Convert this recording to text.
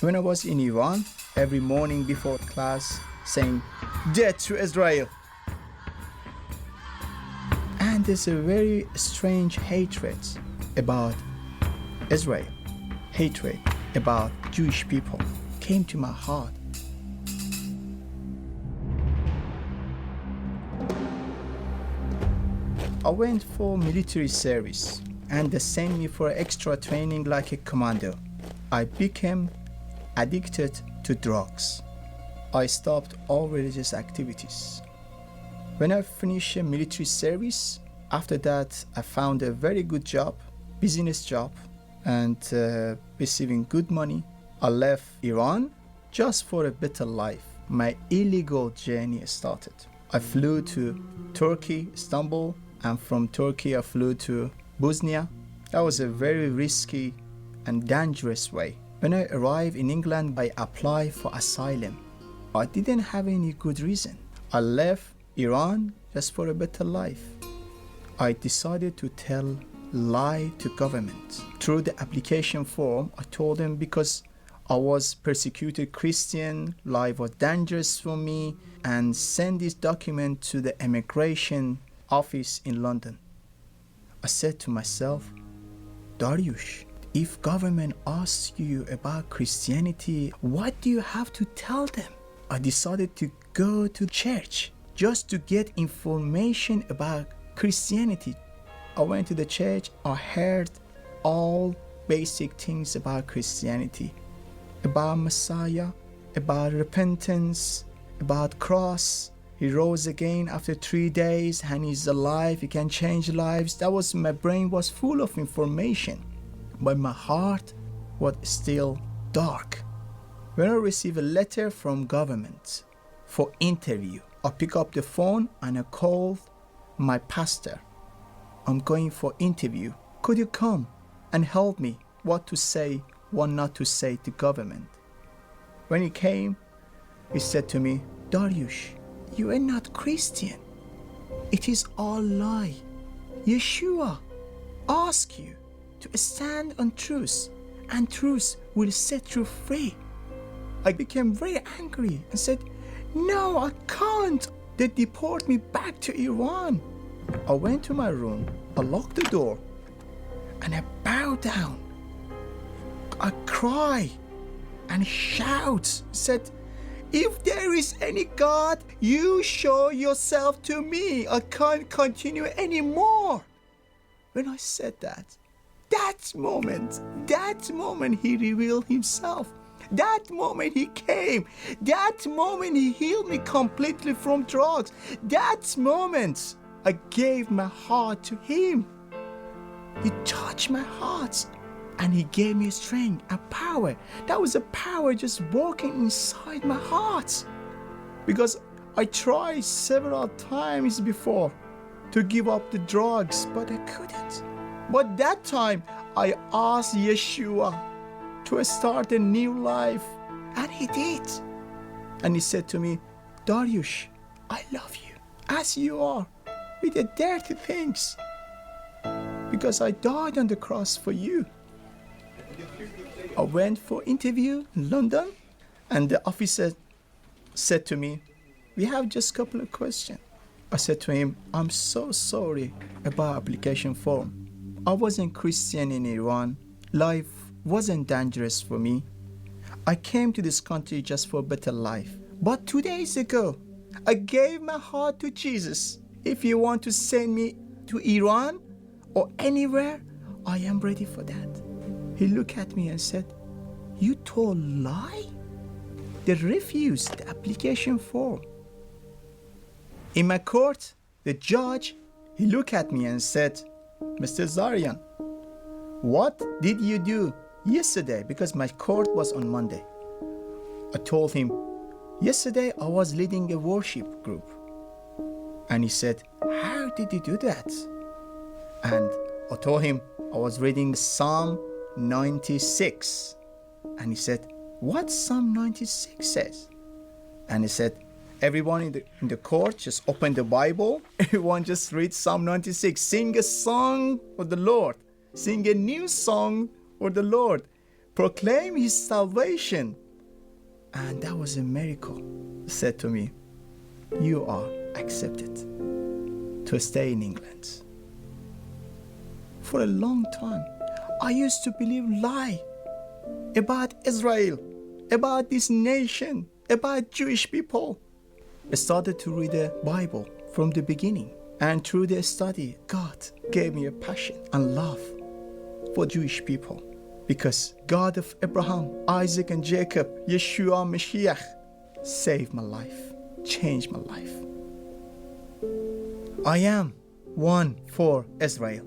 When I was in Iran, every morning before class, saying, "Death to Israel." And there's a very strange hatred about Israel, hatred about Jewish people came to my heart. I went for military service and they sent me for extra training like a commando. I became addicted to drugs. I stopped all religious activities. When I finished military service, after that I found a very good job, business job, and receiving good money. I left Iran just for a better life. My illegal journey started. I flew to Turkey, Istanbul, and from Turkey I flew to Bosnia. That was a very risky and dangerous way. When I arrived in England, I applied for asylum. I didn't have any good reason. I left Iran just for a better life. I decided to tell lie to government. Through the application form, I told them because I was persecuted Christian, life was dangerous for me, and send this document to the immigration office in London. I said to myself, Dariush, if government asks you about Christianity, what do you have to tell them? I decided to go to church just to get information about Christianity. I went to the church. I heard all basic things about Christianity, about Messiah, about repentance, about cross. He rose again after 3 days and he's alive. He can change lives. My brain was full of information, but my heart was still dark. When I received a letter from government for interview, I picked up the phone and I called my pastor. I'm going for interview. Could you come and help me what to say, what not to say to government? When he came, he said to me, Dariush, you are not Christian. It is all lie. Yeshua asks you to stand on truth, and truth will set you free. I became very angry and said, no, I can't. They deport me back to Iran. I went to my room, I locked the door, and I bowed down. I cried and shout, said, if there is any God, you show yourself to me. I can't continue anymore. When I said that moment he revealed himself. That moment he came. That moment he healed me completely from drugs. That moment I gave my heart to him. He touched my heart and he gave me strength and power. That was a power just working inside my heart. Because I tried several times before to give up the drugs, but I couldn't. But that time I asked Yeshua to start a new life, and he did. And he said to me, Dariush, I love you as you are, with the dirty things, because I died on the cross for you. I went for interview in London, and the officer said to me, we have just a couple of questions. I said to him, I'm so sorry about application form. I wasn't Christian in Iran. Life wasn't dangerous for me. I came to this country just for a better life. But 2 days ago, I gave my heart to Jesus. If you want to send me to Iran or anywhere, I am ready for that. He looked at me and said, you told lie? They refused the application form. In my court, the judge, he looked at me and said, Mr. Zarian, what did you do yesterday? Because my court was on Monday. I told him, yesterday I was leading a worship group. And he said, how did you do that? And I told him I was reading Psalm 96. And he said, what Psalm 96 says? And he said, everyone in the court just open the Bible. Everyone just read Psalm 96. Sing a song for the Lord. Sing a new song for the Lord. proclaim his salvation. And that was a miracle. He said to me, you are accepted to stay in England. For a long time, I used to believe lie about Israel, about this nation, about Jewish people. I started to read the Bible from the beginning, and through the study, God gave me a passion and love for Jewish people, because God of Abraham, Isaac, and Jacob, Yeshua Mashiach, saved my life, changed my life. I am one for Israel.